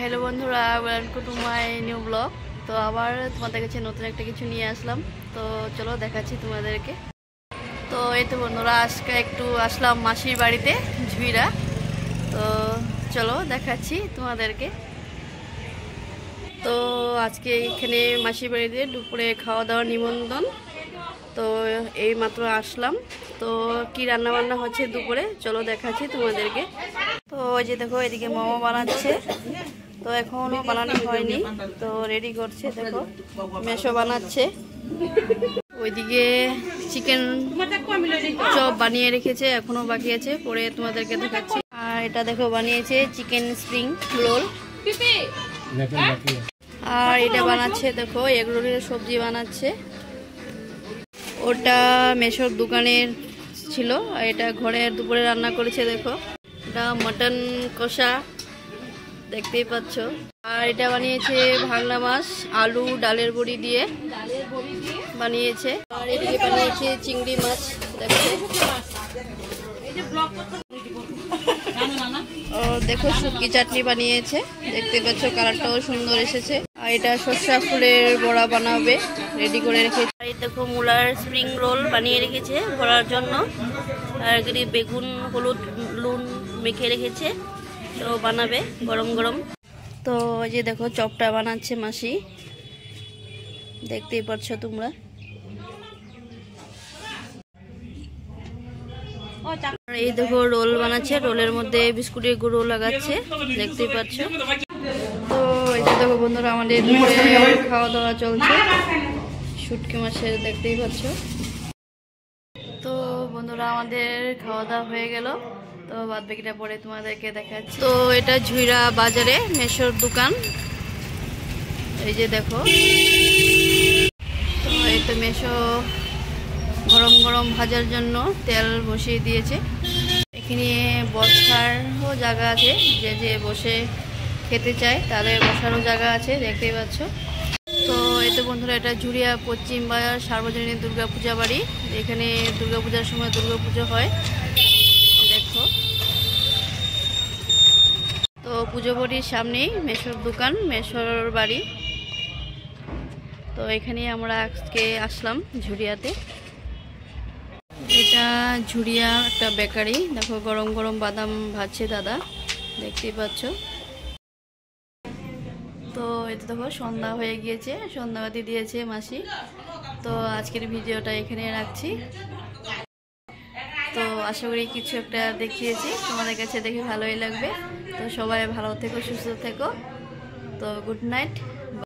Hello বন্ধুরা, welcome to my new blog. তো আবার তোমাদের কাছে নতুন একটা কিছু নিয়ে আসলাম। তো চলো দেখাচ্ছি তোমাদেরকে। তো এই তো বন্ধুরা, আজকে একটু আসলাম মাসির বাড়িতে ঝুইরা। তো চলো দেখাচ্ছি তোমাদেরকে। তো আজকে এখানে মাসির বাড়িতে দুপুরে খাওয়া দাওয়ার নিমন্ত্রণ। তো এই মাত্র আসলাম। তো কি রান্না বান্না হচ্ছে দুপুরে চলো দেখাচ্ছি তোমাদেরকে। তো ওই যে দেখো, এদিকে মোমো বানাচ্ছে। তো এখনো বানানো হয়নি, তো রেডি করছে। দেখো মেশো বানাচ্ছে। ওইদিকে চিকেন চপ বানিয়ে রেখেছে, এখনো বাকি আছে, পরে তোমাদেরকে দেখাচ্ছি। আর এটা দেখো বানিয়েছে চিকেন স্প্রিং রোল। আর এটা বানাচ্ছে দেখো এগ রোলের সবজি বানাচ্ছে। ওটা মেশোর দোকানের ছিল, আর এটা ঘরের দুপুরে রান্না করেছে। দেখো এটা মটন কষা দেখতেই পাচ্ছ। আর এটা বানিয়েছে ভাংলা মাছ আলু ডালের বড়ি দিয়ে বানিয়েছে। আর এদিকে বানিয়েছে চিংড়ি মাছ। দেখো শুটকি চাটনি বানিয়েছে, দেখতে পাচ্ছ কালারটাও সুন্দর এসেছে। আর এটা সরষা ফুলের বড়া বানাবে, রেডি করে রেখেছে। আর দেখো মূলার স্প্রিং রোল বানিয়ে রেখেছে ভরার জন্য। আর এখানে বেগুন হলুদ নুন মেখে রেখেছে, তো বানাবে গরম গরম। তো এই যে দেখো চপটা বানাচ্ছে মাসি, দেখতেই পাচ্ছ তোমরা। এই দেখো রোল বানাচ্ছে, রোলের মধ্যে বিস্কুটের গুঁড়ো লাগাচ্ছে, দেখতেই পাচ্ছ। তো এই যে দেখো বন্ধুরা, আমাদের খাওয়া দাওয়া চলছে শুটকি মাছের, দেখতেই পাচ্ছ। তো বন্ধুরা আমাদের খাওয়া দাওয়া হয়ে গেল, তো বাদ বাকিটা পরে তোমাদেরকে দেখাচ্ছি। তো এটা ঝুইরা বাজারে মেশোর দোকান, এই যে দেখো। তো এই তো মেশো গরম গরম ভাজার জন্য তেল বসিয়ে দিয়েছে। এখানে বসারও জায়গা আছে, যে যে বসে খেতে চায় তাদের বসারও জায়গা আছে, দেখতেই পাচ্ছ। তো এই তো বন্ধুরা, এটা ঝুরিয়া পশ্চিম বাজার সার্বজনীন দুর্গাপূজা বাড়ি। এখানে দুর্গাপূজার সময় দুর্গাপুজো হয়, দেখো। তো পুজো বাড়ির সামনেই মেশোর দোকান, মেশোর বাড়ি। তো এখানে আমরা আজকে আসলাম ঝুরিয়াতে। এটা ঝুরিয়া একটা বেকারি, দেখো গরম গরম বাদাম ভাজছে দাদা, দেখতেই পাচ্ছ। তো এটা দেখো সন্ধ্যা হয়ে গিয়েছে, সন্ধ্যাবাতি দিয়েছে মাসি। তো আজকের ভিডিওটা এখানে রাখছি। তো আশা করি কিছু একটা দেখিয়েছি, তোমাদের কাছে দেখে ভালোই লাগবে। তো সবাই ভালো থেকো, সুস্থ থেকো। তো গুড নাইট।